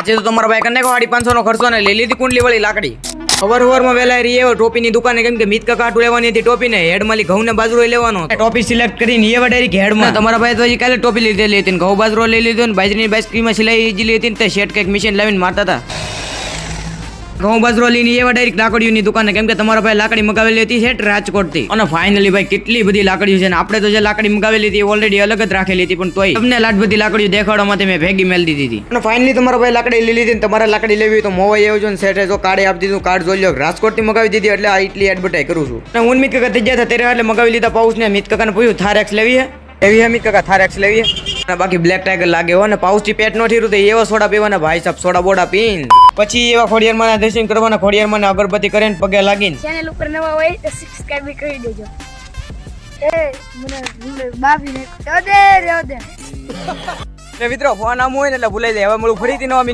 આજે તો તમારા ભાઈ કને 550 નો ખર્ચો ને લઈ લીધી કુંડલી વાળી લાકડી સવારમાં વેલા રહી આવ્યો ટોપીની દુકાને કેમ કે મિત કાટુ લેવાની હતી ટોપી ને હેડમાંથી ઘઉં ને બાજરો લેવાનો ટોપી સિલેક્ટ કરીને એ ડાયરેક્ટ હેડમાં તમારા ભાઈ તો કાલે ટોપી લીધેલી હતી ઘઉં બાજરો લઈ લીધો ને બાજરીની બાસ્કીમાં સિલાઈ લીધી હતી ને તે શેટ કંઈક મશીન લાવીને મારતા હતા ઘઉં બાજરો લઈને એવા ડાયરેક્ટ લાકડીઓની દુકાને કેમ કે તમારા ભાઈ લાકડી મગાવેલી હતી છે રાજકોટ થી અને ફાઇનલી ભાઈ કેટલી બધી લાકડીઓ છે ને આપણે તો જે લાકડી મગાવેલી હતી ઓલરેડી અલગ જ રાખેલી હતી પણ તોય તમને લાટ બધી લાકડીઓ દેખાડવા માટે મેં ભેગી મેલ દીધી હતી અને ફાઇનલી તમારા ભાઈ લાકડી લઈ લીધી તમારે લાકડી લેવી તો મોવાઈ આવ્યો ને સેટે જો કાર્ડ આપી દીધું કાર્ડ જોઈ લો રાજકોટ થી મગાવી દીધી એટલે આ એટલી એડવર્ટાઈઝ કરું છું અને હું મિત કાકા થઈ ગયા ત્યારે એટલે મગાવી લીધા પાઉચ ને મિત કાકાને પૂછ્યું થાર એક્સ લેવી હે એવી હે મિત કાકા થાર એક્સ લેવી હે બાકી બ્લેક ટાઈગર લાગે હો ને પાઉચ થી પેટ નો ઠીરું તો એવો સોડા પીવાના ભાઈ સાહેબ સોડા બોડા પીન પછી એવા ખોડિયારમાં દર્શન કરવાના ખોડિયારમાં અગરબત્તી કરીને પગે લાગીને ચેનલ ઉપર નવા હોય તો સબસ્ક્રાઇબ કરી દેજો મને બાબીને દે મિત્રો ફોન આમ હોય ને એટલે ભૂલાઈ જાય હવે મળું ફરીથી નવા